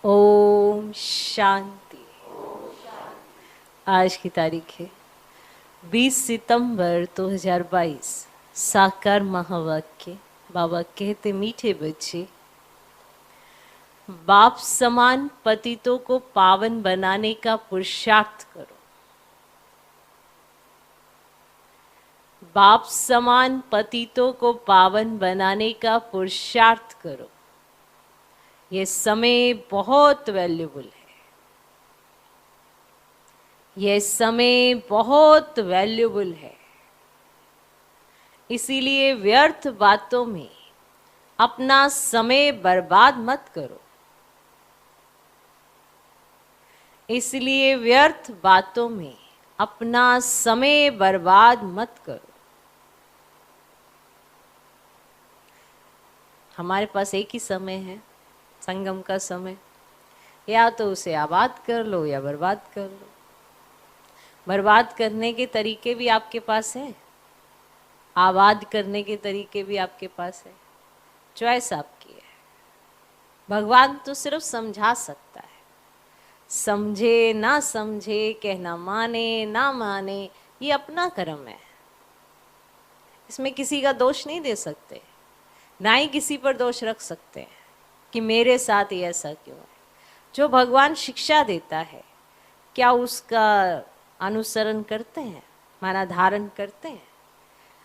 ओम शांति। आज की तारीख है 20 सितंबर 2022। साकार महावाक्य। बाबा कहते, मीठे बच्चे, बाप समान पतितों को पावन बनाने का पुरुषार्थ करो। बाप समान पतितों को पावन बनाने का पुरुषार्थ करो। ये समय बहुत वैल्यूबल है। यह समय बहुत वैल्यूबल है। इसीलिए व्यर्थ बातों में अपना समय बर्बाद मत करो। इसलिए व्यर्थ बातों में अपना समय बर्बाद मत करो। हमारे पास एक ही समय है, संगम का समय। या तो उसे आबाद कर लो या बर्बाद कर लो। बर्बाद करने के तरीके भी आपके पास है, आबाद करने के तरीके भी आपके पास है। चॉइस आपकी है। भगवान तो सिर्फ समझा सकता है। समझे ना समझे, कहना माने ना माने, ये अपना कर्म है। इसमें किसी का दोष नहीं दे सकते, ना ही किसी पर दोष रख सकते हैं कि मेरे साथ ही ऐसा क्यों है। जो भगवान शिक्षा देता है, क्या उसका अनुसरण करते हैं, माना धारण करते हैं?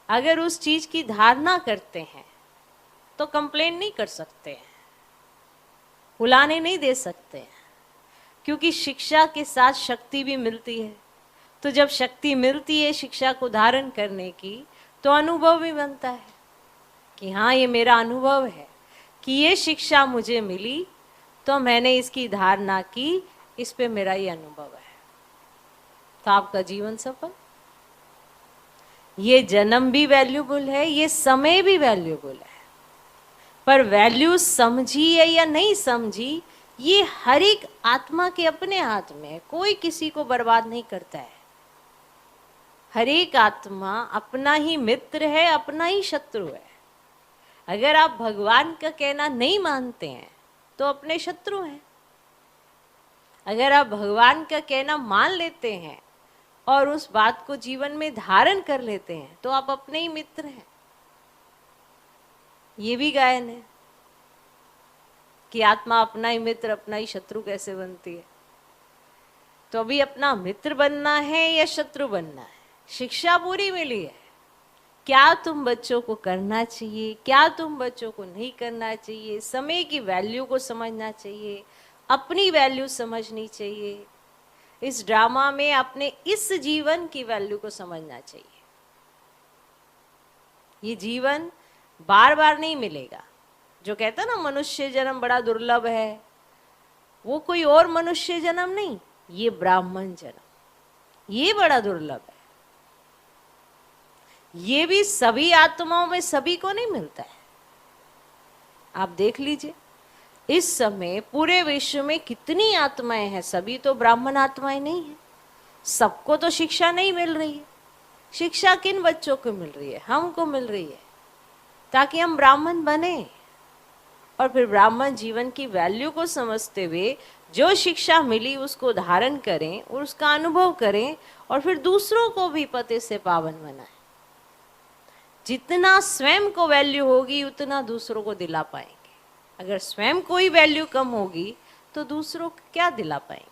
अगर उस चीज की धारणा करते हैं तो कंप्लेन नहीं कर सकते हैं, बुलाने नहीं दे सकते हैं, क्योंकि शिक्षा के साथ शक्ति भी मिलती है। तो जब शक्ति मिलती है शिक्षा को धारण करने की, तो अनुभव भी बनता है कि हाँ, ये मेरा अनुभव है कि ये शिक्षा मुझे मिली, तो मैंने इसकी धारणा की, इस पे मेरा ये अनुभव है। तो आपका जीवन सफल। ये जन्म भी वैल्यूबल है, ये समय भी वैल्यूबल है। पर वैल्यू समझी है या नहीं समझी, ये हर एक आत्मा के अपने हाथ में है। कोई किसी को बर्बाद नहीं करता है। हर एक आत्मा अपना ही मित्र है, अपना ही शत्रु है। अगर आप भगवान का कहना नहीं मानते हैं तो अपने शत्रु हैं। अगर आप भगवान का कहना मान लेते हैं और उस बात को जीवन में धारण कर लेते हैं तो आप अपने ही मित्र हैं। ये भी गायन है कि आत्मा अपना ही मित्र अपना ही शत्रु कैसे बनती है। तो अभी अपना मित्र बनना है या शत्रु बनना है, शिक्षा पूरी मिली है। क्या तुम बच्चों को करना चाहिए, क्या तुम बच्चों को नहीं करना चाहिए, समय की वैल्यू को समझना चाहिए, अपनी वैल्यू समझनी चाहिए। इस ड्रामा में अपने इस जीवन की वैल्यू को समझना चाहिए। ये जीवन बार बार नहीं मिलेगा। जो कहता ना मनुष्य जन्म बड़ा दुर्लभ है, वो कोई और मनुष्य जन्म नहीं, ये ब्राह्मण जन्म, ये बड़ा दुर्लभ है। ये भी सभी आत्माओं में सभी को नहीं मिलता है। आप देख लीजिए, इस समय पूरे विश्व में कितनी आत्माएं हैं, सभी तो ब्राह्मण आत्माएं नहीं है। सबको तो शिक्षा नहीं मिल रही है। शिक्षा किन बच्चों को मिल रही है? हमको मिल रही है, ताकि हम ब्राह्मण बने और फिर ब्राह्मण जीवन की वैल्यू को समझते हुए जो शिक्षा मिली उसको धारण करें और उसका अनुभव करें, और फिर दूसरों को भी पते से पावन बनाएं। जितना स्वयं को वैल्यू होगी उतना दूसरों को दिला पाएंगे। अगर स्वयं कोई वैल्यू कम होगी तो दूसरों को क्या दिला पाएंगे?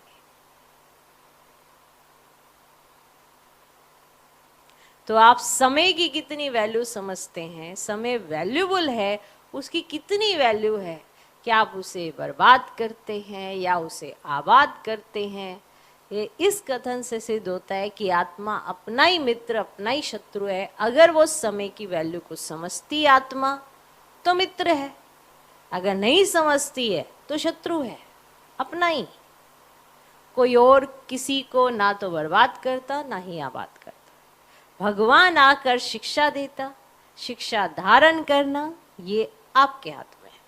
तो आप समय की कितनी वैल्यू समझते हैं? समय वैल्यूबल है, उसकी कितनी वैल्यू है कि आप उसे बर्बाद करते हैं या उसे आबाद करते हैं? ये इस कथन से सिद्ध होता है कि आत्मा अपना ही मित्र अपना ही शत्रु है। अगर वो समय की वैल्यू को समझती आत्मा तो मित्र है, अगर नहीं समझती है तो शत्रु है, अपना ही। कोई और किसी को ना तो बर्बाद करता ना ही आबाद करता। भगवान आकर शिक्षा देता, शिक्षा धारण करना ये आपके हाथ में है।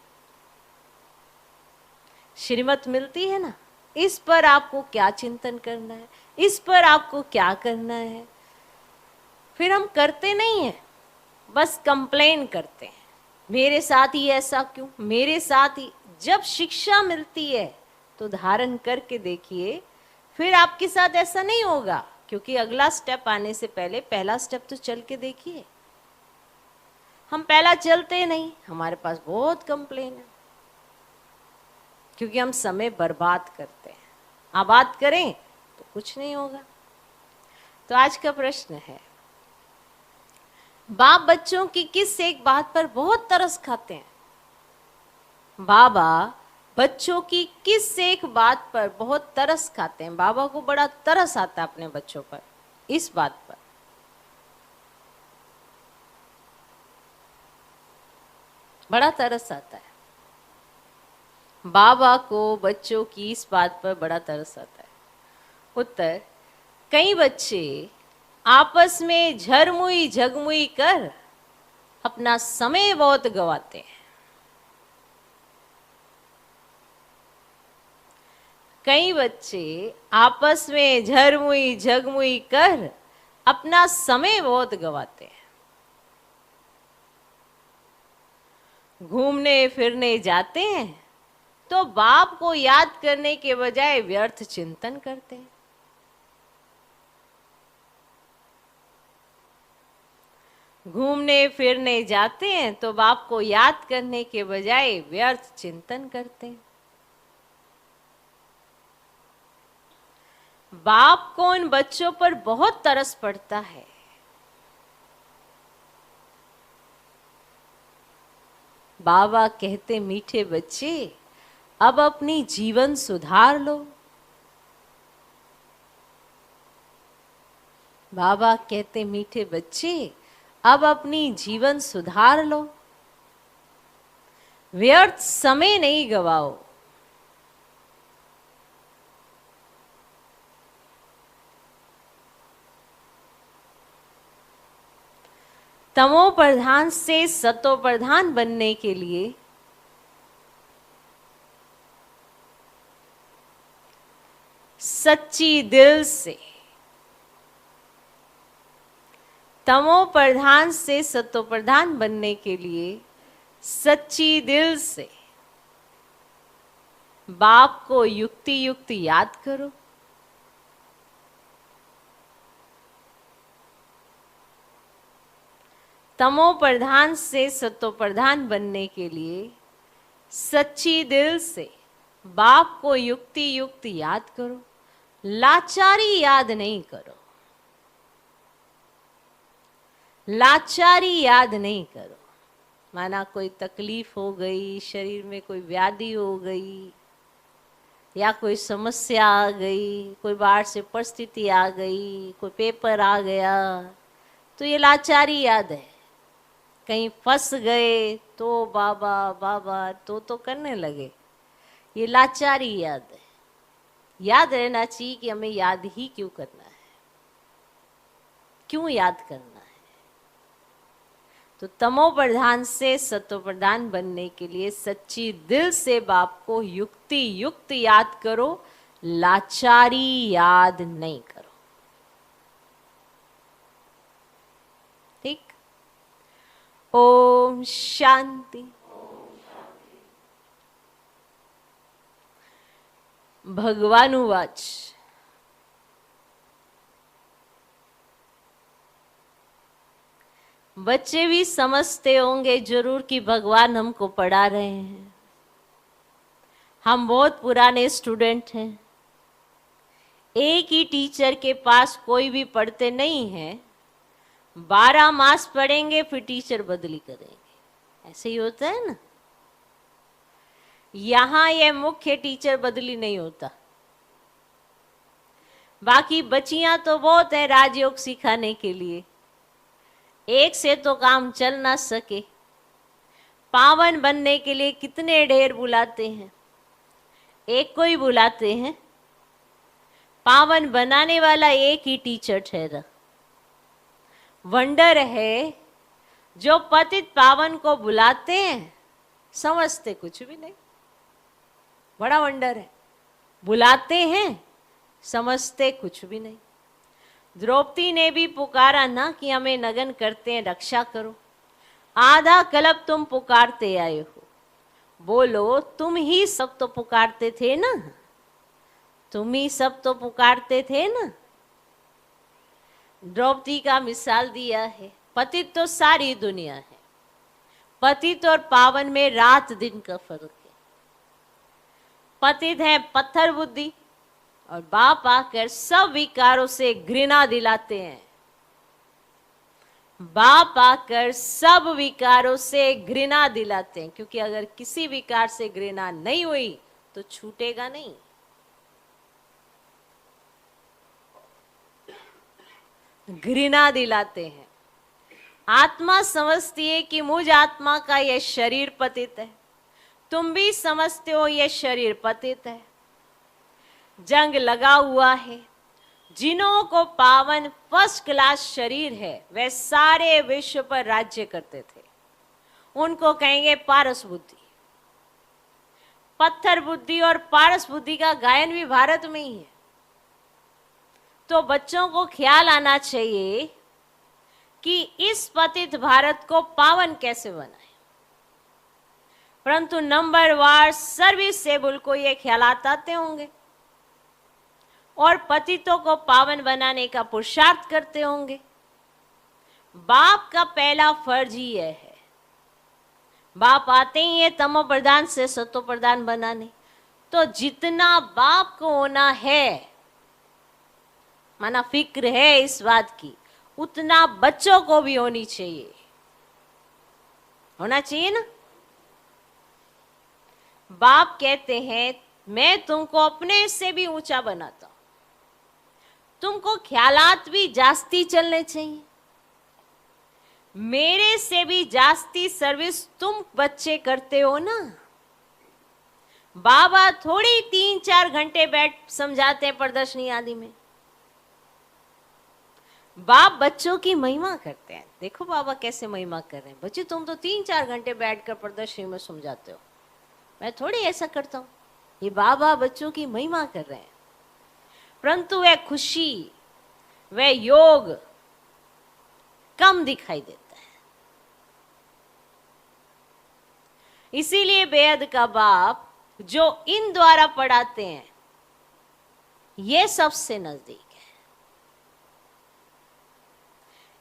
श्रीमत मिलती है ना, इस पर आपको क्या चिंतन करना है, इस पर आपको क्या करना है। फिर हम करते नहीं हैं, बस कंप्लेन करते हैं, मेरे साथ ही ऐसा क्यों, मेरे साथ ही। जब शिक्षा मिलती है तो धारण करके देखिए, फिर आपके साथ ऐसा नहीं होगा, क्योंकि अगला स्टेप आने से पहले पहला स्टेप तो चल के देखिए। हम पहला चलते नहीं, हमारे पास बहुत कंप्लेन है, क्योंकि हम समय बर्बाद करते हैं। आबाद करें तो कुछ नहीं होगा। तो आज का प्रश्न है, बाप बच्चों की किस एक बात पर बहुत तरस खाते हैं? बाबा बच्चों की किस एक बात पर बहुत तरस खाते हैं? बाबा को बड़ा तरस आता है अपने बच्चों पर, इस बात पर। बड़ा तरस आता है बाबा को बच्चों की इस बात पर, बड़ा तरस आता है। उत्तर, कई बच्चे आपस में झरमुई झगमुई कर अपना समय बहुत गवाते हैं। कई बच्चे आपस में झरमुई झगमुई कर अपना समय बहुत गवाते हैं। घूमने फिरने जाते हैं तो बाप को याद करने के बजाय व्यर्थ चिंतन करते हैं। घूमने फिरने जाते हैं तो बाप को याद करने के बजाय व्यर्थ चिंतन करते हैं। बाप को इन बच्चों पर बहुत तरस पड़ता है। बाबा कहते, मीठे बच्चे अब अपनी जीवन सुधार लो। बाबा कहते, मीठे बच्चे अब अपनी जीवन सुधार लो, व्यर्थ समय नहीं गवाओ। तमो प्रधान से सतो प्रधान बनने के लिए सच्ची दिल से, तमो प्रधान से सतो प्रधान बनने के लिए सच्ची दिल से बाप को युक्ति युक्ति याद करो। तमो प्रधान से सतो प्रधान बनने के लिए सच्ची दिल से बाप को युक्ति युक्त याद करो, लाचारी याद नहीं करो। लाचारी याद नहीं करो। माना कोई तकलीफ हो गई, शरीर में कोई व्याधि हो गई, या कोई समस्या आ गई, कोई बाहर से परिस्थिति आ गई, कोई पेपर आ गया, तो ये लाचारी याद है। कहीं फंस गए तो बाबा बाबा तो करने लगे, ये लाचारी याद है। याद रहना चाहिए कि हमें याद ही क्यों करना है, क्यों याद करना है। तो तमो प्रधान से सतो प्रधान बनने के लिए सच्ची दिल से बाप को युक्ति युक्त याद करो, लाचारी याद नहीं करो। ठीक? ओम शांति। भगवानुवाच, बच्चे भी समझते होंगे जरूर कि भगवान हमको पढ़ा रहे हैं। हम बहुत पुराने स्टूडेंट हैं, एक ही टीचर के पास कोई भी पढ़ते नहीं हैं। 12 मास पढ़ेंगे फिर टीचर बदली करेंगे, ऐसे ही होता है ना। यहां ये मुख्य टीचर बदली नहीं होता। बाकी बच्चियां तो बहुत है राजयोग सिखाने के लिए, एक से तो काम चल ना सके। पावन बनने के लिए कितने ढेर बुलाते हैं, एक को ही बुलाते हैं। पावन बनाने वाला एक ही टीचर ठहरा। वंडर है जो पतित पावन को बुलाते हैं, समझते कुछ भी नहीं। बड़ा वंडर है, बुलाते हैं समझते कुछ भी नहीं। द्रौपदी ने भी पुकारा ना कि हमें नगन करते हैं, रक्षा करो। आधा कल्प तुम पुकारते आए हो, बोलो तुम ही सब तो पुकारते थे ना। तुम ही सब तो पुकारते थे ना। द्रौपदी का मिसाल दिया है। पतित तो सारी दुनिया है। पतित और पावन में रात दिन का फर्क है। पतित है पत्थर बुद्धि, और बाप आकर सब विकारों से घृणा दिलाते हैं। बाप आकर सब विकारों से घृणा दिलाते हैं, क्योंकि अगर किसी विकार से घृणा नहीं हुई तो छूटेगा नहीं। घृणा दिलाते हैं। आत्मा समझती है कि मुझ आत्मा का यह शरीर पतित है। तुम भी समझते हो यह शरीर पतित है, जंग लगा हुआ है। जिन्हों को पावन फर्स्ट क्लास शरीर है, वे सारे विश्व पर राज्य करते थे। उनको कहेंगे पारस बुद्धि। पत्थर बुद्धि और पारस बुद्धि का गायन भी भारत में ही है। तो बच्चों को ख्याल आना चाहिए कि इस पतित भारत को पावन कैसे बनाए। परंतु नंबर वार सर्विसेबल को ये ख्यालात आते होंगे और पतितों को पावन बनाने का पुरुषार्थ करते होंगे। बाप का पहला फर्ज ही यह है। बाप आते ही ये तमो प्रधान से सतो प्रधान बनाने। तो जितना बाप को होना है, माना फिक्र है इस बात की, उतना बच्चों को भी होनी चाहिए। होना चाहिए ना। बाप कहते हैं मैं तुमको अपने से भी ऊंचा बनाता हूं। तुमको ख्यालात भी जास्ती चलने चाहिए। मेरे से भी जास्ती सर्विस तुम बच्चे करते हो ना। बाबा थोड़ी 3-4 घंटे बैठ समझाते हैं प्रदर्शनी आदि में। बाप बच्चों की महिमा करते हैं। देखो बाबा कैसे महिमा कर रहे हैं। बच्चे तुम तो 3-4 घंटे बैठकर प्रदर्शनी में समझाते हो, मैं थोड़ी ऐसा करता हूं। ये बाबा बच्चों की महिमा कर रहे हैं। परंतु वह खुशी, वह योग कम दिखाई देता है। इसीलिए बेहद का बाप जो इन द्वारा पढ़ाते हैं, ये सबसे नजदीक है।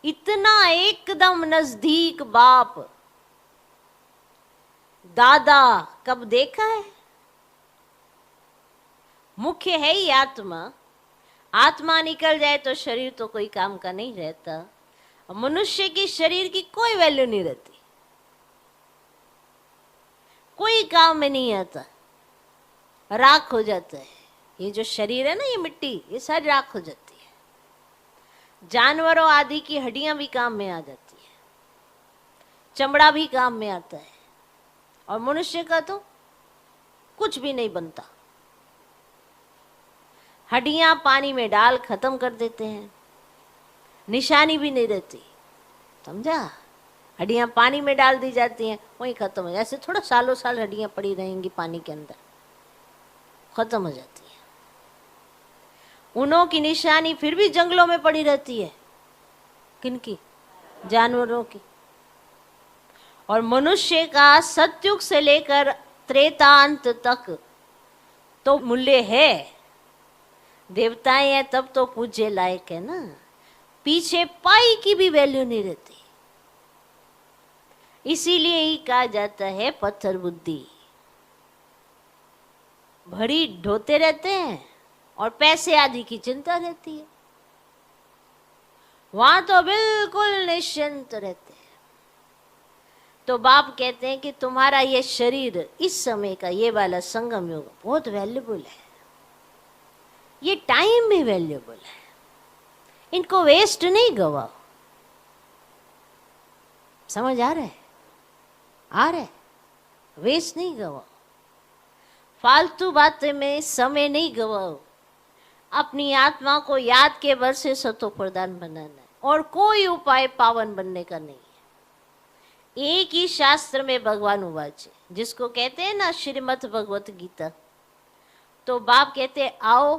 इतना एकदम नजदीक बाप दादा कब देखा है। मुख्य है ही आत्मा। आत्मा निकल जाए तो शरीर तो कोई काम का नहीं रहता। मनुष्य की शरीर की कोई वैल्यू नहीं रहती, कोई काम में नहीं आता, राख हो जाता है। ये जो शरीर है ना, ये मिट्टी, ये सारी राख हो जाती है। जानवरों आदि की हड्डियां भी काम में आ जाती है, चमड़ा भी काम में आता है, और मनुष्य का तो कुछ भी नहीं बनता। हड्डियां पानी में डाल खत्म कर देते हैं, निशानी भी नहीं रहती। समझा। हड्डियां पानी में डाल दी जाती हैं, वहीं खत्म हो। ऐसे थोड़ा सालों साल हड्डियां पड़ी रहेंगी पानी के अंदर, खत्म हो जाती है। उनों की निशानी फिर भी जंगलों में पड़ी रहती है। किनकी? जानवरों की। और मनुष्य का सतयुग से लेकर त्रेतांत तक तो मूल्य है। देवताएं हैं तब तो पूज्य लायक है ना। पीछे पाई की भी वैल्यू नहीं रहती। इसीलिए ही कहा जाता है पत्थर बुद्धि। भरी ढोते रहते हैं और पैसे आदि की चिंता रहती है। वहां तो बिल्कुल निश्चिंत रहते हैं। तो बाप कहते हैं कि तुम्हारा ये शरीर इस समय का ये वाला संगम योग बहुत वैल्यूबल है। ये टाइम भी वैल्यूबल है। इनको वेस्ट नहीं गवाओ। समझ आ रहा है? आ रहा है? वेस्ट नहीं गवाओ। फालतू बातें में समय नहीं गवाओ। अपनी आत्मा को याद के बल से सतो प्रधान बनाना है, और कोई उपाय पावन बनने का नहीं है। एक ही शास्त्र में भगवान उवाच, जिसको कहते हैं ना श्रीमद् भगवत गीता। तो बाप कहते आओ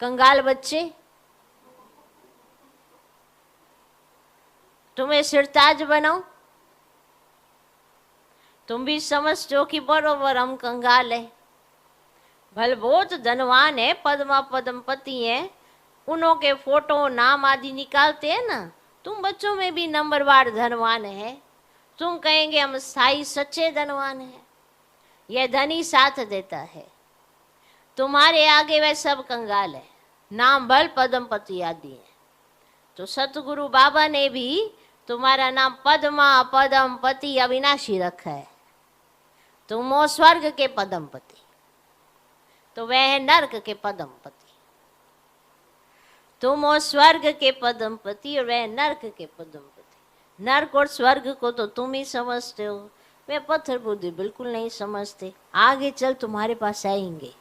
कंगाल बच्चे, तुम्हें सिरताज बनाओ। तुम भी समझते हो कि बरोबर हम कंगाल है, भले बहुत धनवान है, पद्मा पद्मपति है, उन्हों के फोटो नाम आदि निकालते हैं ना, तुम बच्चों में भी नंबरवार धनवान है। तुम कहेंगे हम साई सच्चे धनवान है, यह धनी साथ देता है। तुम्हारे आगे वह सब कंगाल है, नाम बल पद्मपति आदि है। तो सतगुरु बाबा ने भी तुम्हारा नाम पद्मा पद्मपति अविनाशी रखा है। तुम हो स्वर्ग के पद्मपति, तो वह है नर्क के पद्मपति। तुम हो स्वर्ग के पद्मपति और वह नर्क के पद्मपति। नर्क और स्वर्ग को तो तुम ही समझते हो, वे पत्थर बुद्धि बिल्कुल नहीं समझते। आगे चल तुम्हारे पास आएंगे,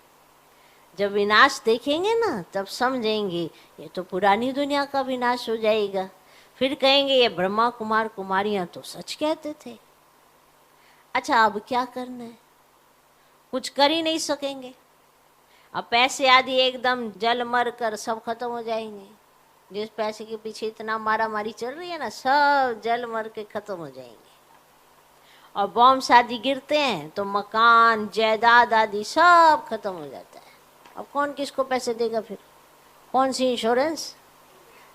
जब विनाश देखेंगे ना तब समझेंगे ये तो पुरानी दुनिया का विनाश हो जाएगा। फिर कहेंगे ये ब्रह्मा कुमार कुमारियां तो सच कहते थे। अच्छा अब क्या करना है? कुछ कर ही नहीं सकेंगे। अब पैसे आदि एकदम जल मर कर सब खत्म हो जाएंगे। जिस पैसे के पीछे इतना मारा मारी चल रही है ना, सब जल मर के खत्म हो जाएंगे। और बॉम्ब आदि गिरते हैं तो मकान जायदाद आदि सब खत्म हो जाता है। अब कौन किसको पैसे देगा? फिर कौन सी इंश्योरेंस?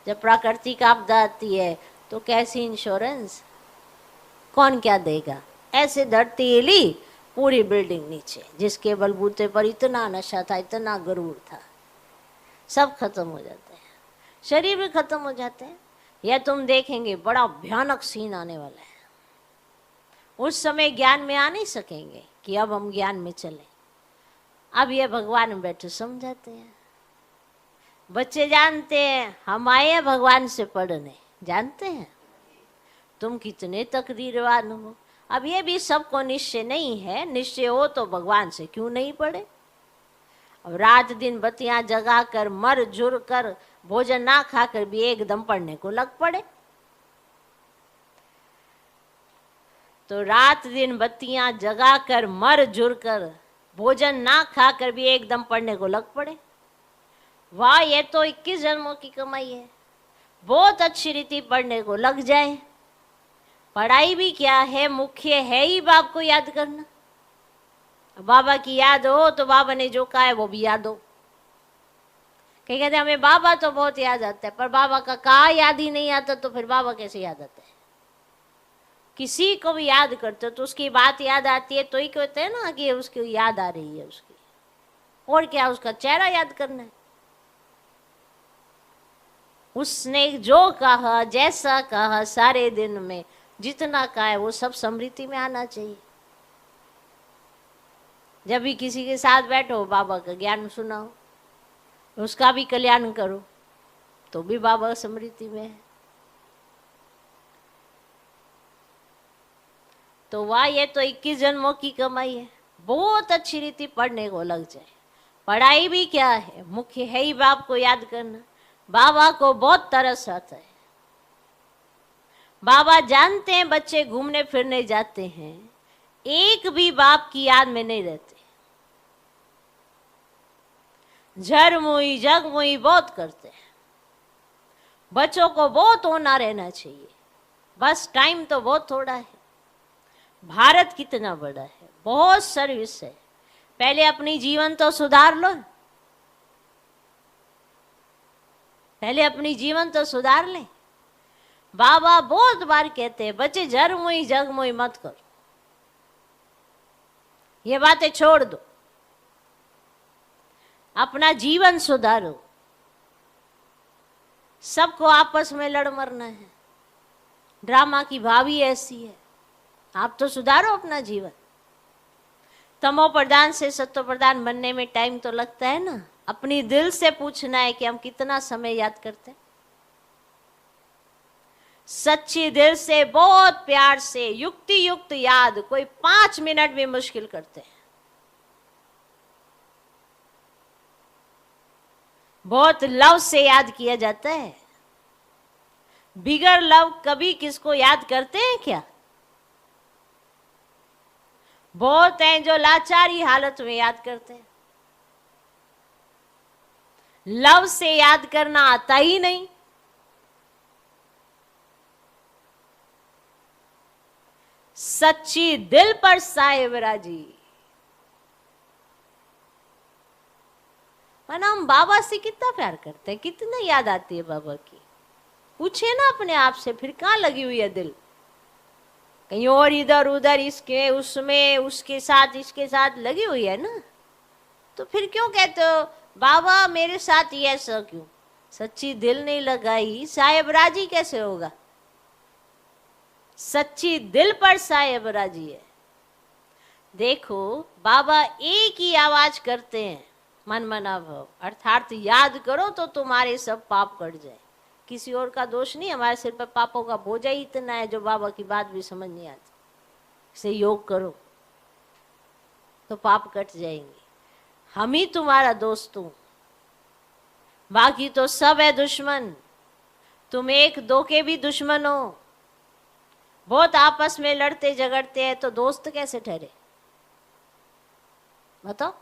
जब प्राकृतिक आपदा आती है तो कैसी इंश्योरेंस? कौन क्या देगा? ऐसे धरती हिली, पूरी बिल्डिंग नीचे, जिसके बलबूते पर इतना नशा था, इतना गरूर था, सब खत्म हो जाते हैं। शरीर भी खत्म हो जाते हैं। यह तुम देखेंगे बड़ा भयानक सीन आने वाला है। उस समय ज्ञान में आ नहीं सकेंगे कि अब हम ज्ञान में चले। अब ये भगवान बैठे समझाते हैं। बच्चे जानते हैं हम आए हैं भगवान से पढ़ने, जानते हैं तुम कितने तकदीरवान हो। अब ये भी सबको निश्चय नहीं है, निश्चय हो तो भगवान से क्यों नहीं पढ़े। अब रात दिन बत्तियां जगा कर मर जुर कर भोजन ना खाकर भी एकदम पढ़ने को लग पड़े। तो रात दिन बत्तियां जगा कर मर जुर कर भोजन ना खाकर भी एकदम पढ़ने को लग पड़े। वाह, ये तो 21 जन्मों की कमाई है। बहुत अच्छी रीति पढ़ने को लग जाए। पढ़ाई भी क्या है, मुख्य है ही बाप को याद करना। बाबा की याद हो तो बाबा ने जो कहा है वो भी याद हो। कहीं कहते हमें बाबा तो बहुत याद आता है, पर बाबा का कहा याद ही नहीं आता, तो फिर बाबा कैसे याद आता है? किसी को भी याद करते हो तो उसकी बात याद आती है, तो ही कहते हैं ना कि उसकी याद आ रही है उसकी। और क्या, उसका चेहरा याद करना है। उसने जो कहा, जैसा कहा, सारे दिन में जितना कहा है वो सब स्मृति में आना चाहिए। जब भी किसी के साथ बैठो बाबा का ज्ञान सुनाओ, उसका भी कल्याण करो, तो भी बाबा स्मृति में है। तो वाह, ये तो 21 जन्मों की कमाई है। बहुत अच्छी रीति पढ़ने को लग जाए। पढ़ाई भी क्या है, मुख्य है ही बाप को याद करना। बाबा को बहुत तरस आता है। बाबा जानते हैं बच्चे घूमने फिरने जाते हैं, एक भी बाप की याद में नहीं रहते। झरमुई जगमुई बहुत करते हैं। बच्चों को बहुत होना रहना चाहिए, बस टाइम तो बहुत थोड़ा है। भारत कितना बड़ा है, बहुत सर्विस है। पहले अपनी जीवन तो सुधार लो, पहले अपनी जीवन तो सुधार ले। बाबा बहुत बार कहते हैं बच्चे झरमुई जगमुई मत करो, ये बातें छोड़ दो, अपना जीवन सुधारो। सबको आपस में लड़ मरना है, ड्रामा की भावी ऐसी है। आप तो सुधारो अपना जीवन। तमो प्रधान से सत्व प्रधान बनने में टाइम तो लगता है ना। अपनी दिल से पूछना है कि हम कितना समय याद करते हैं। सच्ची दिल से, बहुत प्यार से, युक्ति युक्त याद कोई 5 मिनट भी मुश्किल करते हैं। बहुत लव से याद किया जाता है। बिगर लव कभी किसको याद करते हैं क्या? बहुत हैं जो लाचारी हालत में याद करते हैं। लव से याद करना आता ही नहीं। सच्ची दिल पर साए विराजी। माना हम बाबा से कितना प्यार करते हैं, कितना याद आती है बाबा की। पूछे ना अपने आप से, फिर कहाँ लगी हुई है दिल, कहीं और इधर उधर, इसके उसमें, उसके साथ इसके साथ लगी हुई है ना। तो फिर क्यों कहते हो बाबा मेरे साथ ये ऐसा क्यों? सच्ची दिल नहीं लगाई साहेब राजी कैसे होगा? सच्ची दिल पर साहेब राजी है। देखो बाबा एक ही आवाज करते हैं, मन मना भव, अर्थात याद करो तो तुम्हारे सब पाप कट जाए। किसी और का दोष नहीं, हमारे सिर पर पापों का बोझा ही इतना है जो बाबा की बात भी समझ नहीं आती। इसे योग करो तो पाप कट जाएंगे। हम ही तुम्हारा दोस्त हूं, बाकी तो सब है दुश्मन। तुम एक दो के भी दुश्मन हो। बहुत आपस में लड़ते झगड़ते हैं तो दोस्त कैसे ठहरे? बताओ,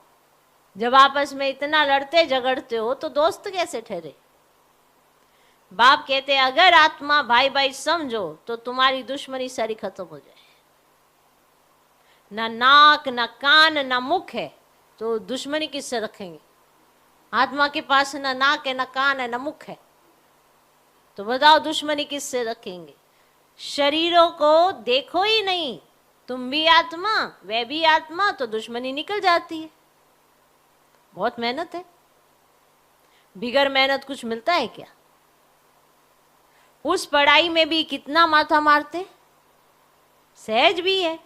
जब आपस में इतना लड़ते झगड़ते हो तो दोस्त कैसे ठहरे? बाप कहते हैं अगर आत्मा भाई भाई समझो तो तुम्हारी दुश्मनी सारी खत्म हो जाए। ना नाक ना कान ना मुख है तो दुश्मनी किससे रखेंगे? आत्मा के पास ना नाक है ना कान है ना मुख है, तो बताओ दुश्मनी किससे रखेंगे? शरीरों को देखो ही नहीं, तुम भी आत्मा वह भी आत्मा, तो दुश्मनी निकल जाती है। बहुत मेहनत है, बिगर मेहनत कुछ मिलता है क्या? उस पढ़ाई में भी कितना माथा मारते, सहज भी है।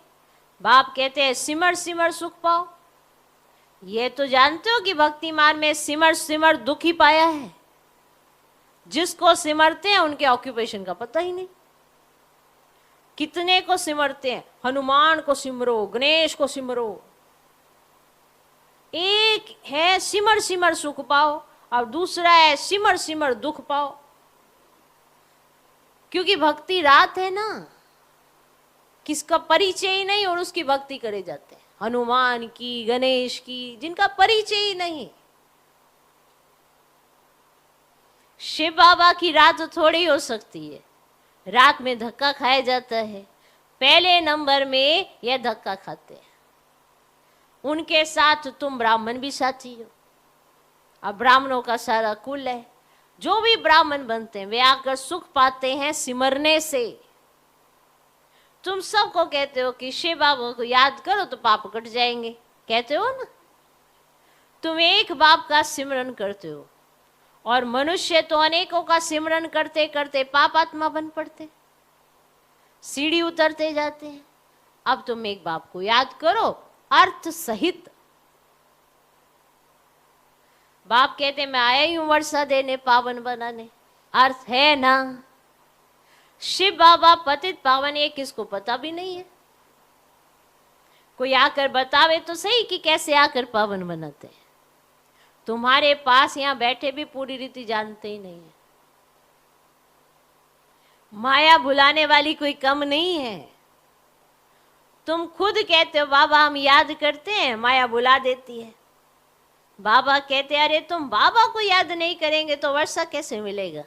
बाप कहते हैं सिमर सिमर सुख पाओ। ये तो जानते हो कि भक्ति मार्ग में सिमर सिमर दुख ही पाया है। जिसको सिमरते हैं उनके ऑक्यूपेशन का पता ही नहीं। कितने को सिमरते हैं, हनुमान को सिमरो, गणेश को सिमरो। एक है सिमर सिमर सुख पाओ और दूसरा है सिमर सिमर दुख पाओ। क्योंकि भक्ति रात है ना, किसका परिचय ही नहीं और उसकी भक्ति करे जाते हैं। हनुमान की, गणेश की, जिनका परिचय ही नहीं। शिव बाबा की रात थोड़ी हो सकती है, रात में धक्का खाया जाता है। पहले नंबर में यह धक्का खाते हैं। उनके साथ तुम ब्राह्मण भी साथी हो। अब ब्राह्मणों का सारा कुल है, जो भी ब्राह्मण बनते हैं वे आकर सुख पाते हैं सिमरने से। तुम सबको कहते हो कि शिव बाबा को याद करो तो पाप कट जाएंगे, कहते हो ना। तुम एक बाप का सिमरन करते हो और मनुष्य तो अनेकों का सिमरन करते करते पापात्मा बन पड़ते, सीढ़ी उतरते जाते हैं। अब तुम एक बाप को याद करो अर्थ सहित। बाप कहते मैं आया ही हूं वर्षा देने, पावन बनाने। अर्थ है ना। शिव बाबा पतित पावन, ये किसको पता भी नहीं है। कोई आकर बतावे तो सही कि कैसे आकर पावन बनाते हैं। तुम्हारे पास यहां बैठे भी पूरी रीति जानते ही नहीं है। माया भुलाने वाली कोई कम नहीं है। तुम खुद कहते हो बाबा हम याद करते हैं, माया भुला देती है। बाबा कहते अरे तुम बाबा को याद नहीं करेंगे तो वर्षा कैसे मिलेगा?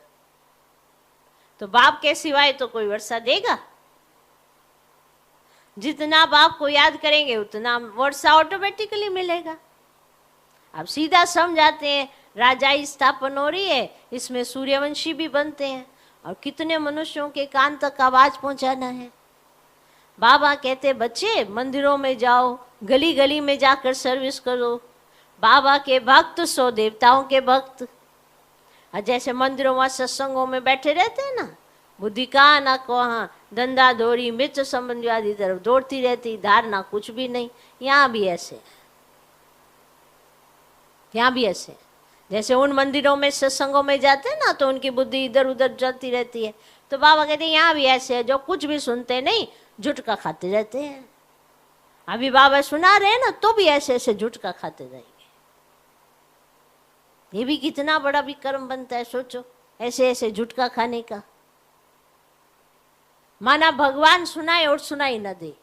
तो बाप के सिवाय तो कोई वर्षा देगा? जितना बाप को याद करेंगे उतना वर्षा ऑटोमेटिकली मिलेगा। अब सीधा समझाते हैं, राजाई स्थापन हो रही है, इसमें सूर्यवंशी भी बनते हैं और कितने मनुष्यों के कान तक आवाज पहुंचाना है। बाबा कहते बच्चे मंदिरों में जाओ, गली गली में जाकर सर्विस करो। बाबा के भक्त सो देवताओं के भक्त। और जैसे मंदिरों में सत्संगों में बैठे रहते हैं ना, बुद्धि कहाँ ना कहाँ, धंधा दौड़ी मित्र संबंधी आदि तरफ दौड़ती रहती, धारणा कुछ भी नहीं। यहाँ भी ऐसे, यहाँ भी ऐसे। जैसे उन मंदिरों में सत्संगों में जाते हैं ना तो उनकी बुद्धि इधर उधर चलती रहती है, तो बाबा कहते हैं यहाँ भी ऐसे है, जो कुछ भी सुनते नहीं झुटका खाते रहते हैं। अभी बाबा सुना रहे हैं ना तो भी ऐसे ऐसे झुटका खाते जाएंगे। ये भी कितना बड़ा विक्रम बनता है, सोचो ऐसे ऐसे झुटका खाने का। माना भगवान सुनाए और सुनाई न दे,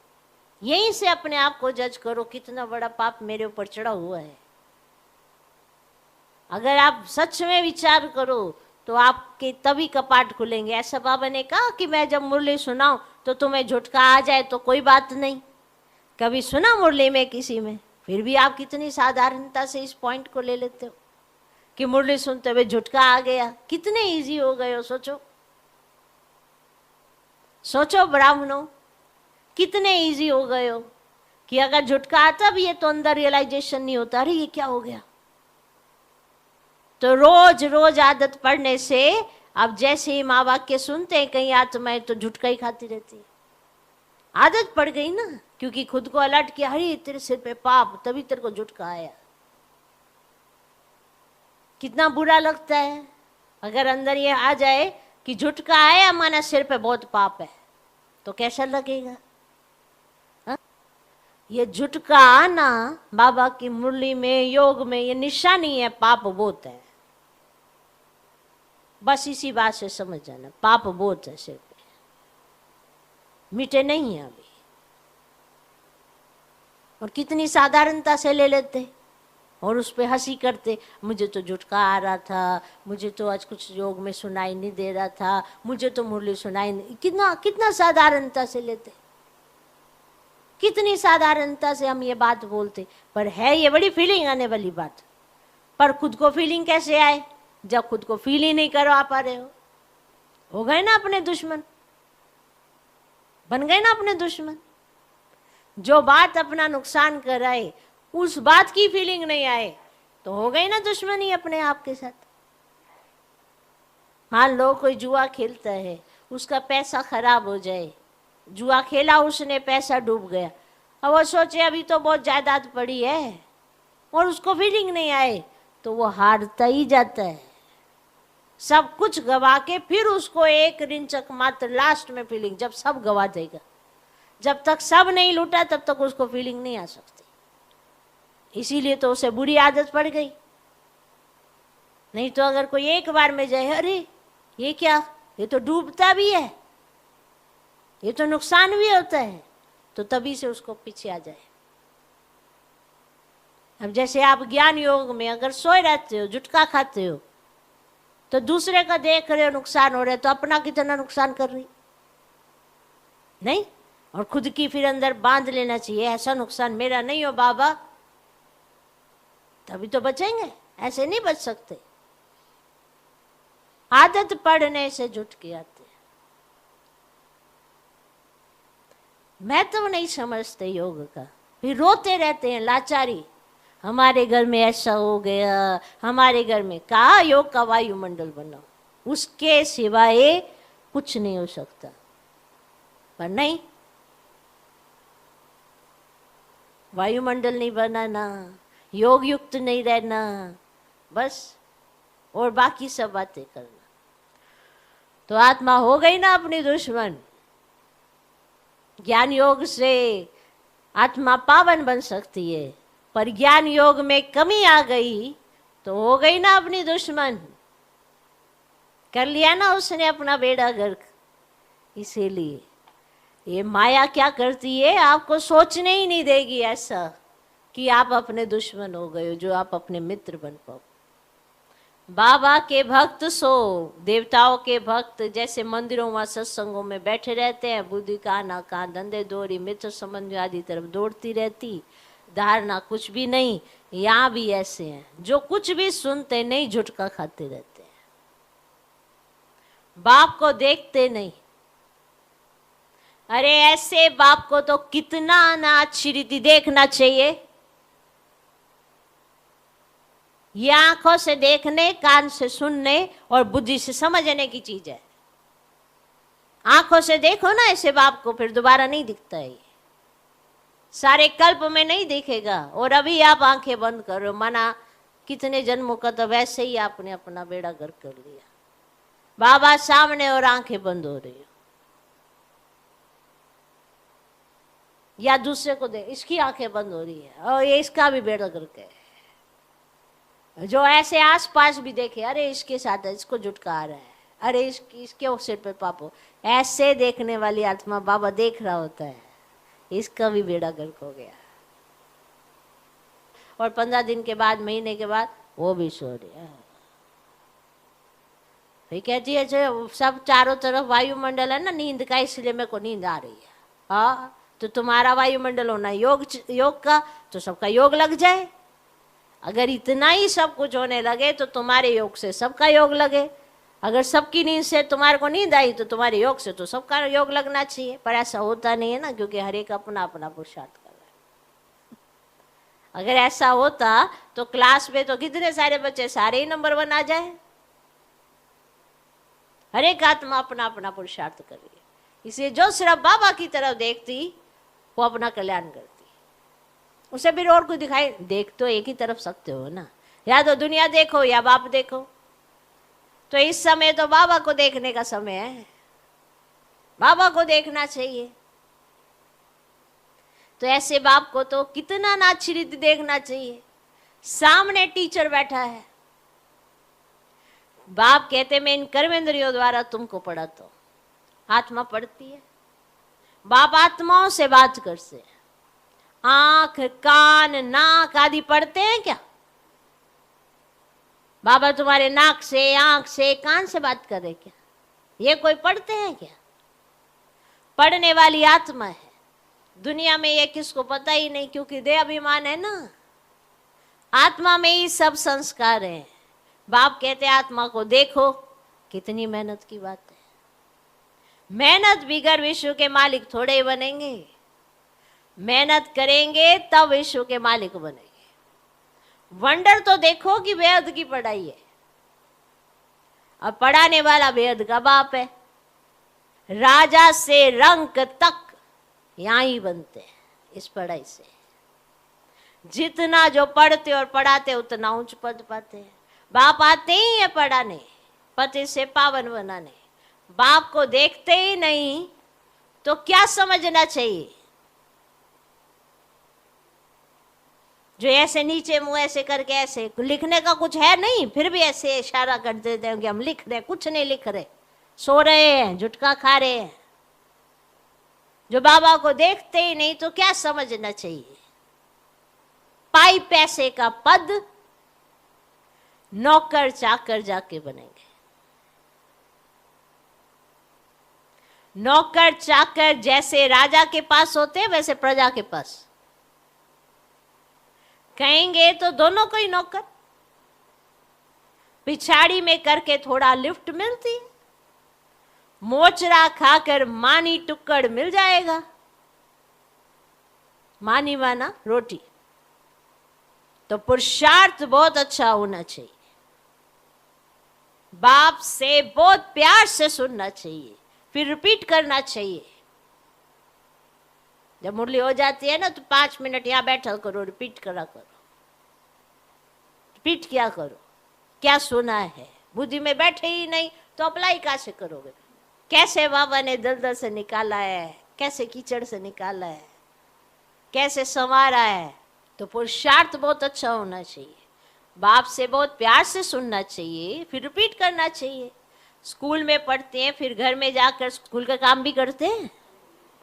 यहीं से अपने आप को जज करो कितना बड़ा पाप मेरे ऊपर चढ़ा हुआ है। अगर आप सच में विचार करो तो आपके तभी कपाट खुलेंगे। ऐसा बाबा ने कहा कि मैं जब मुरली सुनाऊं तो तुम्हें झुटका आ जाए तो कोई बात नहीं। कभी सुना मुरली में किसी में? फिर भी आप कितनी साधारणता से इस पॉइंट को ले लेते हो। कि मुरली सुनते हुए झुटका आ गया। कितने इजी हो गए हो, सोचो सोचो ब्राह्मणों, कितने इजी हो गए हो कि अगर झुटका आता भी है तो अंदर रियलाइजेशन नहीं होता, अरे ये क्या हो गया। तो रोज रोज आदत पड़ने से अब जैसे ही माँ वाक्य सुनते हैं कहीं आत्माएं तो झुटका ही खाती रहती है। आदत पड़ गई ना, क्योंकि खुद को अलर्ट किया, अरे तेरे सिर पे पाप, तभी तेरे को झुटका आया। कितना बुरा लगता है अगर अंदर ये आ जाए कि झुटका आया, माना सिर पे बहुत पाप है, तो कैसा लगेगा। हा? ये झुटका आना बाबा की मुरली में, योग में, ये निशानी है पाप बोध है। बस इसी बात से समझ जाना, पाप बोध है सिर पे, मिटे नहीं है अभी। और कितनी साधारणता से ले लेते और उस पर हंसी करते, मुझे तो झुटका आ रहा था, मुझे तो आज कुछ योग में सुनाई नहीं दे रहा था, मुझे तो मुरली सुनाई नहीं। कितना कितना साधारणता से लेते, कितनी साधारणता से हम ये बात बोलते। पर है ये बड़ी फीलिंग आने वाली बात। पर खुद को फीलिंग कैसे आए जब खुद को फील ही नहीं करवा पा रहे हो गए ना अपने दुश्मन, बन गए ना अपने दुश्मन। जो बात अपना नुकसान कराए उस बात की फीलिंग नहीं आए तो हो गई ना दुश्मनी अपने आप के साथ। मान लो कोई जुआ खेलता है, उसका पैसा खराब हो जाए, जुआ खेला उसने, पैसा डूब गया, अब वो सोचे अभी तो बहुत जायदाद पड़ी है और उसको फीलिंग नहीं आए तो वो हारता ही जाता है। सब कुछ गवा के फिर उसको एक रिंचक मात्र लास्ट में फीलिंग, जब सब गवा देगा, जब तक सब नहीं लूटा तब तक उसको फीलिंग नहीं आ सकती। इसीलिए तो उसे बुरी आदत पड़ गई। नहीं तो अगर कोई एक बार में जाए, अरे ये क्या, ये तो डूबता भी है, ये तो नुकसान भी होता है, तो तभी से उसको पीछे आ जाए। अब जैसे आप ज्ञान योग में अगर सोए रहते हो, झुटका खाते हो, तो दूसरे का देख रहे हो नुकसान हो रहा है, तो अपना कितना नुकसान कर रही नहीं। और खुद की फिर अंदर बांध लेना चाहिए, ऐसा नुकसान मेरा नहीं हो बाबा, तभी तो बचेंगे, ऐसे नहीं बच सकते। आदत पड़ने से झुटके आते हैं। महत्व नहीं समझते योग का, फिर रोते रहते हैं लाचारी, हमारे घर में ऐसा हो गया, हमारे घर में। कहा योग का वायुमंडल बनाओ, उसके सिवाय कुछ नहीं हो सकता। पर नहीं, वायुमंडल नहीं बनाना, योग युक्त नहीं रहना, बस और बाकी सब बातें करना। तो आत्मा हो गई ना अपनी दुश्मन। ज्ञान योग से आत्मा पावन बन सकती है, पर ज्ञान योग में कमी आ गई तो हो गई ना अपनी दुश्मन। कर लिया ना उसने अपना बेड़ा गर्क। इसीलिए ये माया क्या करती है, आपको सोचने ही नहीं देगी ऐसा कि आप अपने दुश्मन हो गए हो, जो आप अपने मित्र बन पाओ। बाबा के भक्त सो देवताओं के भक्त, जैसे मंदिरों व सत्संगों में बैठे रहते हैं, बुद्धि कहाँ ना कहाँ धंधे दोरी मित्र संबंध आदि तरफ दौड़ती रहती, धारणा कुछ भी नहीं। यहाँ भी ऐसे हैं जो कुछ भी सुनते नहीं, झुटका खाते रहते हैं, बाप को देखते नहीं। अरे ऐसे बाप को तो कितना ना अच्छी रीति देखना चाहिए। ये आंखों से देखने, कान से सुनने और बुद्धि से समझने की चीज है। आंखों से देखो ना ऐसे बाप को, फिर दोबारा नहीं दिखता है, ये सारे कल्प में नहीं दिखेगा। और अभी आप आंखें बंद करो, माना कितने जन्मों का तो वैसे ही आपने अपना बेड़ा गर्क कर लिया। बाबा सामने और आंखें बंद हो रही हो, या दूसरे को देख, इसकी आंखें बंद हो रही है और ये इसका भी बेड़ा गर्क है। जो ऐसे आसपास भी देखे, अरे इसके साथ है, इसको झुटका आ रहा है, अरे इसके सिर पे पापो, ऐसे देखने वाली आत्मा बाबा देख रहा होता है, इसका भी बेड़ा गर्क हो गया। और 15 दिन के बाद, महीने के बाद वो भी सो रही है। फिर कहती है जो सब चारों तरफ वायुमंडल है ना नींद का, इसलिए मेरे को नींद आ रही है। हाँ, तो तुम्हारा वायुमंडल होना योग का, तो सबका योग लग जाए। अगर इतना ही सब कुछ होने लगे तो तुम्हारे योग से सबका योग लगे। अगर सबकी नींद से तुम्हारे को नींद आई तो तुम्हारे योग से तो सबका योग लगना चाहिए, पर ऐसा होता नहीं है ना, क्योंकि हर एक अपना अपना पुरुषार्थ कर रहा है। अगर ऐसा होता तो क्लास में तो कितने सारे बच्चे सारे ही नंबर 1 आ जाए। हर एक आत्मा अपना अपना पुरुषार्थ कर रही है, इसलिए जो सिर्फ बाबा की तरफ देखती वो अपना कल्याण करती। उसे भी और कुछ दिखाई, देख तो एक ही तरफ सकते हो ना, या तो दुनिया देखो या बाप देखो। तो इस समय तो बाबा को देखने का समय है, बाबा को देखना चाहिए। तो ऐसे बाप को तो कितना नाचिरित देखना चाहिए। सामने टीचर बैठा है, बाप कहते मैं इन कर्मेंद्रियों द्वारा तुमको पढ़ाता हूं। आत्मा पढ़ती है, बाप आत्माओं से बात करते, आंख कान नाक आदि पढ़ते हैं क्या? बाबा तुम्हारे नाक से आंख से कान से बात कर रहे क्या? ये कोई पढ़ते हैं क्या? पढ़ने वाली आत्मा है। दुनिया में ये किसको पता ही नहीं, क्योंकि देह अभिमान है ना। आत्मा में ही सब संस्कार हैं। बाप कहते आत्मा को देखो, कितनी मेहनत की बात है। मेहनत बिगर विश्व के मालिक थोड़े ही बनेंगे, मेहनत करेंगे तब विश्व के मालिक बनेंगे। वंडर तो देखो कि बेहद की पढ़ाई है, अब पढ़ाने वाला बेहद का बाप है। राजा से रंक तक यहां ही बनते हैं इस पढ़ाई से। जितना जो पढ़ते और पढ़ाते उतना उच्च पद पाते हैं। बाप आते ही है पढ़ाने, पति से पावन बनाने। बाप को देखते ही नहीं तो क्या समझना चाहिए? जो ऐसे नीचे मुंह ऐसे करके ऐसे लिखने का कुछ है नहीं, फिर भी ऐसे इशारा कर देते हैं कि हम लिख रहे, कुछ नहीं लिख रहे, सो रहे हैं, झुटका खा रहे हैं। जो बाबा को देखते ही नहीं तो क्या समझना चाहिए? पाई पैसे का पद नौकर चाकर जाके बनेंगे। नौकर चाकर जैसे राजा के पास होते हैं वैसे प्रजा के पास कहेंगे तो दोनों को ही नौकर। पिछाड़ी में करके थोड़ा लिफ्ट मिलती है, मोचरा खाकर मानी टुक्कड़ मिल जाएगा। मानी माना रोटी। तो पुरुषार्थ बहुत अच्छा होना चाहिए, बाप से बहुत प्यार से सुनना चाहिए, फिर रिपीट करना चाहिए। जब मुरली हो जाती है ना तो 5 मिनट यहां बैठा करो, रिपीट करा करो, रिपीट किया करो क्या सुना है। बुद्धि में बैठे ही नहीं तो अप्लाई कैसे करोगे? कैसे बाबा ने दलदल से निकाला है, कैसे कीचड़ से निकाला है, कैसे संवारा है। तो पुरुषार्थ बहुत अच्छा होना चाहिए, बाप से बहुत प्यार से सुनना चाहिए, फिर रिपीट करना चाहिए। स्कूल में पढ़ते हैं, फिर घर में जाकर स्कूल का काम भी करते हैं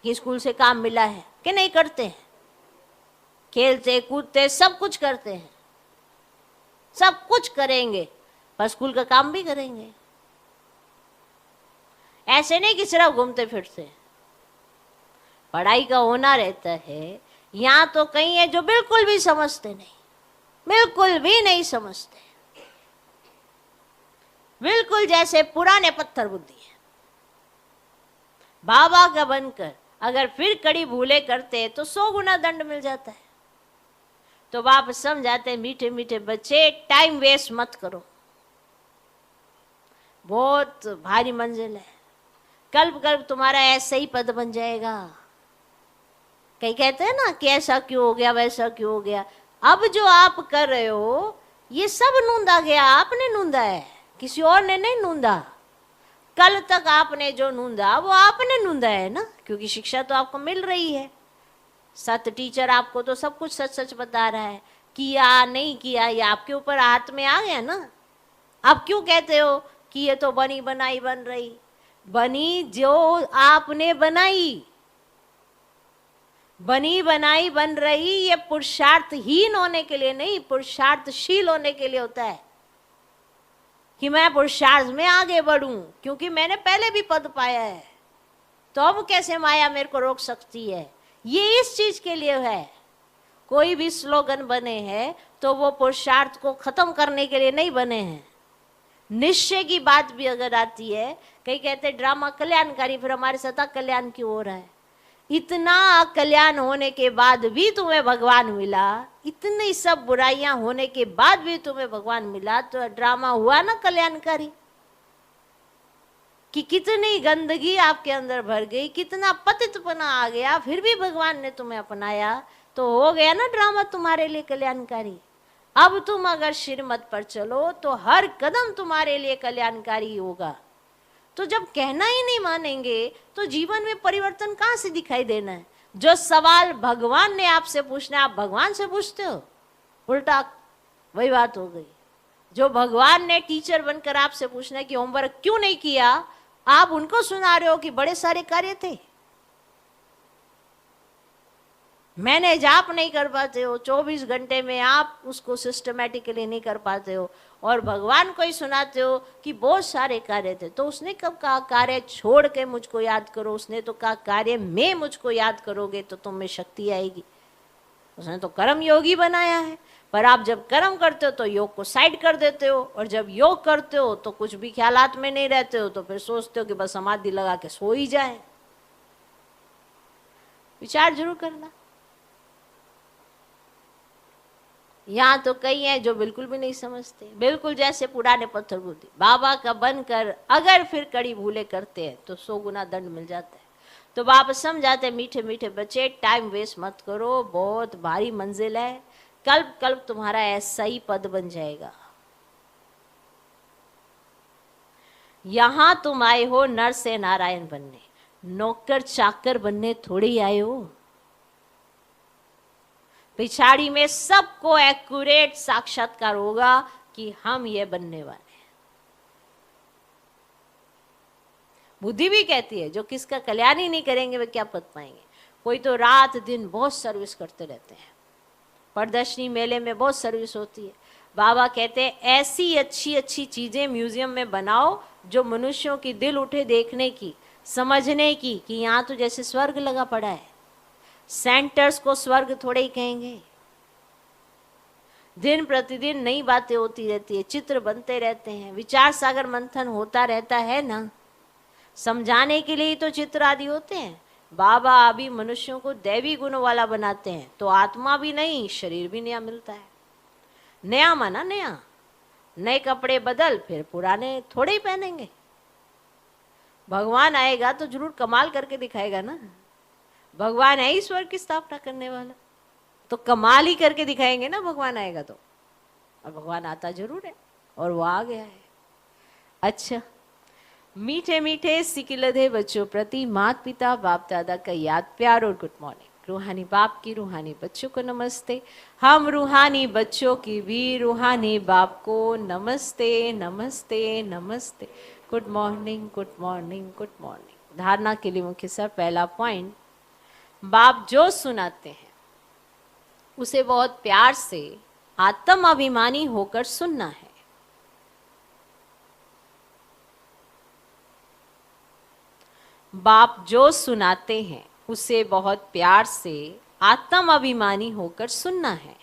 कि स्कूल से काम मिला है कि नहीं करते हैं। खेलते कूदते सब कुछ करते हैं, सब कुछ करेंगे, पर स्कूल का काम भी करेंगे। ऐसे नहीं कि सिर्फ घूमते फिरते। पढ़ाई का होना रहता है। यहाँ तो कई है जो बिल्कुल भी समझते नहीं, बिल्कुल भी नहीं समझते, बिल्कुल जैसे पुराने पत्थर बुद्धि है। बाबा का बनकर अगर फिर कड़ी भूले करते तो 100 गुना दंड मिल जाता है। तो बाप समझाते मीठे मीठे बच्चे, टाइम वेस्ट मत करो, बहुत भारी मंजिल है। कल्प कल्प तुम्हारा ऐसा ही पद बन जाएगा। कई कहते हैं ना कि ऐसा क्यों हो गया, वैसा क्यों हो गया। अब जो आप कर रहे हो ये सब नूंदा गया, आपने नूंदा है, किसी और ने नहीं नूंदा। कल तक आपने जो नूंदा वो आपने नूंदा है ना, क्योंकि शिक्षा तो आपको मिल रही है। सत टीचर आपको तो सब कुछ सच सच बता रहा है। किया नहीं किया ये आपके ऊपर हाथ में आ गया ना। आप क्यों कहते हो कि ये तो बनी बनाई बन रही? बनी जो आपने बनाई, बनी बनाई बन रही, ये पुरुषार्थहीन होने के लिए नहीं, पुरुषार्थशील होने के लिए होता है कि मैं पुरुषार्थ में आगे बढ़ूं, क्योंकि मैंने पहले भी पद पाया है। तो अब कैसे माया मेरे को रोक सकती है? ये इस चीज के लिए है। कोई भी स्लोगन बने हैं तो वो पुरुषार्थ को खत्म करने के लिए नहीं बने हैं। निश्चय की बात भी अगर आती है, कई कहते हैं ड्रामा कल्याणकारी, फिर हमारे साथ कल्याण क्यों हो रहा है? इतना कल्याण होने के बाद भी तुम्हें भगवान मिला, इतनी सब बुराइयां होने के बाद भी तुम्हें भगवान मिला, तो ड्रामा हुआ ना कल्याणकारी? कि कितनी गंदगी आपके अंदर भर गई, कितना पतितपना आ गया, फिर भी भगवान ने तुम्हें अपनाया, तो हो गया ना ड्रामा तुम्हारे लिए कल्याणकारी। अब तुम अगर श्रीमत पर चलो तो हर कदम तुम्हारे लिए कल्याणकारी होगा। तो जब कहना ही नहीं मानेंगे तो जीवन में परिवर्तन कहाँ से दिखाई देना है? जो सवाल भगवान ने आपसे पूछना है आप भगवान से पूछते हो, उल्टा वही बात हो गई। जो भगवान ने टीचर बनकर आपसे पूछना है कि होमवर्क क्यों नहीं किया, आप उनको सुना रहे हो कि बड़े सारे कार्य थे, मैनेज आप नहीं कर पाते हो, 24 घंटे में आप उसको सिस्टमेटिकली नहीं कर पाते हो, और भगवान को ही सुनाते हो कि बहुत सारे कार्य थे। तो उसने कब कहा कार्य छोड़ के मुझको याद करो? उसने तो कहा कार्य में मुझको याद करोगे तो तुम में शक्ति आएगी। उसने तो कर्म योगी बनाया है, पर आप जब कर्म करते हो तो योग को साइड कर देते हो, और जब योग करते हो तो कुछ भी ख्यालात में नहीं रहते हो, तो फिर सोचते हो कि बस समाधि लगा के सो ही जाए। विचार जरूर करना। यहाँ तो कई हैं जो बिल्कुल भी नहीं समझते, बिल्कुल जैसे पुराने पत्थर बुद्धि, बाबा का बनकर अगर फिर कड़ी भूले करते हैं तो 100 गुना दंड मिल जाता है। तो बाबा समझाते मीठे मीठे बच्चे, टाइम वेस्ट मत करो, बहुत भारी मंजिल है, कल्प कल्प तुम्हारा ऐसा ही पद बन जाएगा। यहां तुम आए हो नर से नारायण बनने, नौकर चाकर बनने थोड़ी ही आए हो। पिछाड़ी में सबको एक्यूरेट साक्षात्कार होगा कि हम ये बनने वाले हैं। बुद्धि भी कहती है जो किसका कल्याण ही नहीं करेंगे वे क्या पद पाएंगे। कोई तो रात दिन बहुत सर्विस करते रहते हैं, प्रदर्शनी मेले में बहुत सर्विस होती है। बाबा कहते हैं ऐसी अच्छी अच्छी चीजें म्यूजियम में बनाओ जो मनुष्यों की दिल उठे देखने की, समझने की, कि यहाँ तो जैसे स्वर्ग लगा पड़ा है। सेंटर्स को स्वर्ग थोड़े ही कहेंगे। दिन प्रतिदिन नई बातें होती रहती है, चित्र बनते रहते हैं, विचार सागर मंथन होता रहता है ना, समझाने के लिए तो चित्र आदि होते हैं। बाबा अभी मनुष्यों को दैवी गुण वाला बनाते हैं, तो आत्मा भी नहीं शरीर भी नया मिलता है। नया माना नया, नए कपड़े बदल फिर पुराने थोड़े ही पहनेंगे। भगवान आएगा तो जरूर कमाल करके दिखाएगा ना, भगवान है ईश्वर की स्थापना करने वाला, तो कमाल ही करके दिखाएंगे ना भगवान आएगा तो। और भगवान आता जरूर है और वो आ गया है। अच्छा, मीठे मीठे सिकिलधे बच्चों प्रति माता पिता बाप दादा का याद प्यार और गुड मॉर्निंग। रूहानी बाप की रूहानी बच्चों को नमस्ते। हम रूहानी बच्चों की भी रूहानी बाप को नमस्ते नमस्ते नमस्ते। Good morning good morning good morning. धारणा के लिए मुख्य सर पहला पॉइंट, बाप जो सुनाते हैं उसे बहुत प्यार से आत्म अभिमानी होकर सुनना है। बाप जो सुनाते हैं उसे बहुत प्यार से आत्म अभिमानी होकर सुनना है।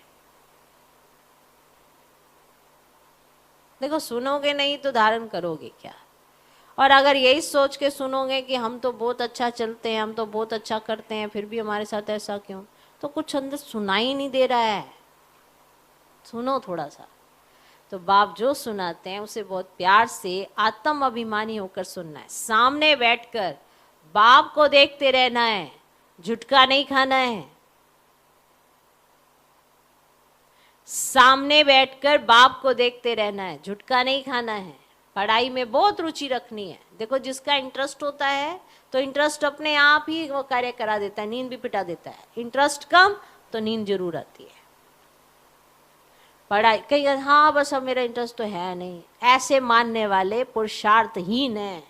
देखो, सुनोगे नहीं तो धारण करोगे क्या? और अगर यही सोच के सुनोगे कि हम तो बहुत अच्छा चलते हैं, हम तो बहुत अच्छा करते हैं, फिर भी हमारे साथ ऐसा क्यों, तो कुछ अंदर सुनाई नहीं दे रहा है। सुनो थोड़ा सा। तो बाप जो सुनाते हैं उसे बहुत प्यार से आत्म अभिमानी होकर सुनना है। सामने बैठकर बाप को देखते रहना है, झुटका नहीं खाना है। सामने बैठकर बाप को देखते रहना है, झुटका नहीं खाना है। पढ़ाई में बहुत रुचि रखनी है। देखो, जिसका इंटरेस्ट होता है तो इंटरेस्ट अपने आप ही वो कार्य करा देता है, नींद भी पिटा देता है। इंटरेस्ट कम तो नींद जरूर आती है। पढ़ाई कहीं हाँ बस अब मेरा इंटरेस्ट तो है नहीं, ऐसे मानने वाले पुरुषार्थहीन है,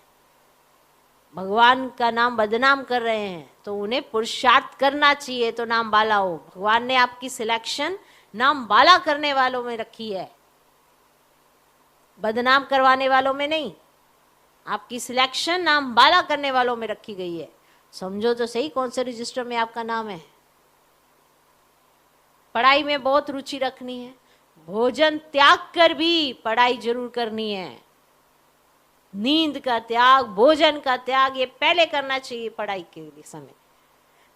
भगवान का नाम बदनाम कर रहे हैं। तो उन्हें पुरुषार्थ करना चाहिए तो नाम बाला हो। भगवान ने आपकी सिलेक्शन नाम बाला करने वालों में रखी है, बदनाम करवाने वालों में नहीं। आपकी सिलेक्शन नाम बाला करने वालों में रखी गई है। समझो तो सही कौन से रजिस्टर में आपका नाम है। पढ़ाई में बहुत रुचि रखनी है, भोजन त्याग कर भी पढ़ाई जरूर करनी है। नींद का त्याग, भोजन का त्याग ये पहले करना चाहिए पढ़ाई के समय।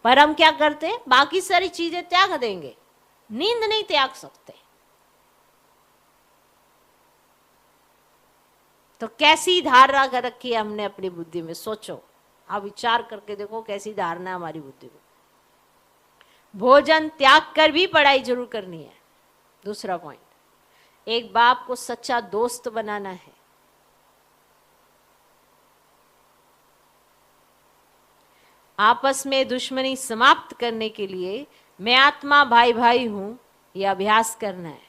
पर हम क्या करते हैं, बाकी सारी चीजें त्याग देंगे, नींद नहीं त्याग सकते। तो कैसी धारणा कर रखी है हमने अपनी बुद्धि में, सोचो, आप विचार करके देखो कैसी धारणा है हमारी बुद्धि में। भोजन त्याग कर भी पढ़ाई जरूर करनी है। दूसरा पॉइंट, एक बाप को सच्चा दोस्त बनाना है। आपस में दुश्मनी समाप्त करने के लिए मैं आत्मा भाई भाई हूं, यह अभ्यास करना है।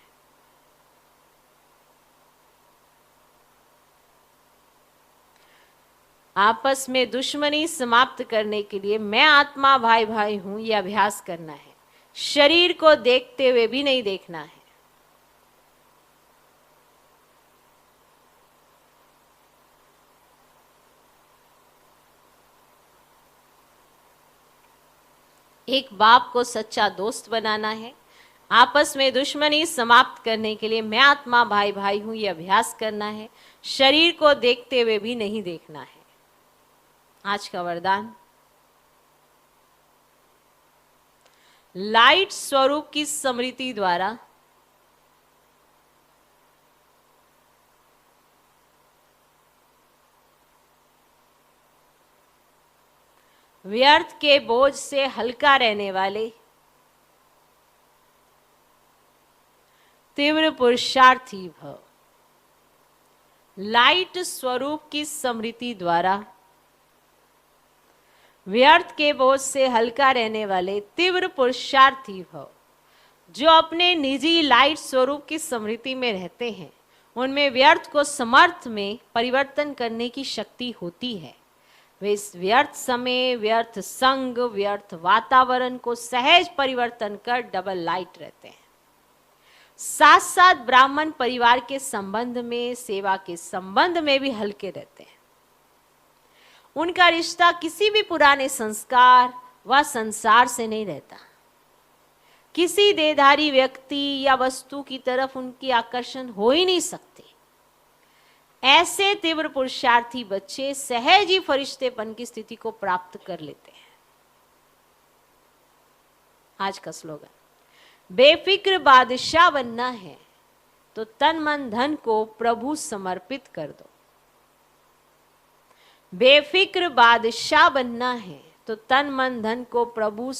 आपस में दुश्मनी समाप्त करने के लिए मैं आत्मा भाई भाई हूं, यह अभ्यास करना है। शरीर को देखते हुए भी नहीं देखना है। एक बाप को सच्चा दोस्त बनाना है। आपस में दुश्मनी समाप्त करने के लिए मैं आत्मा भाई भाई हूं, यह अभ्यास करना है। शरीर को देखते हुए भी नहीं देखना है। आज का वरदान, लाइट स्वरूप की स्मृति द्वारा व्यर्थ के बोझ से हल्का रहने वाले तीव्र पुरुषार्थी भव। लाइट स्वरूप की स्मृति द्वारा व्यर्थ के बोझ से हल्का रहने वाले तीव्र पुरुषार्थी भव। जो अपने निजी लाइट स्वरूप की स्मृति में रहते हैं, उनमें व्यर्थ को समर्थ में परिवर्तन करने की शक्ति होती है। वे इस व्यर्थ समय, व्यर्थ संग, व्यर्थ वातावरण को सहज परिवर्तन कर डबल लाइट रहते हैं। साथ साथ ब्राह्मण परिवार के संबंध में, सेवा के संबंध में भी हल्के रहते हैं। उनका रिश्ता किसी भी पुराने संस्कार व संसार से नहीं रहता। किसी देहधारी व्यक्ति या वस्तु की तरफ उनकी आकर्षण हो ही नहीं सकती। ऐसे तीव्र पुरुषार्थी बच्चे सहज ही फरिश्तेपन की स्थिति को प्राप्त कर लेते हैं। आज का स्लोगन, बेफिक्र बादशाह बनना है तो तन मन धन को प्रभु समर्पित कर दो। बेफिक्र बादशाह बनना है तो तन मन धन को प्रभु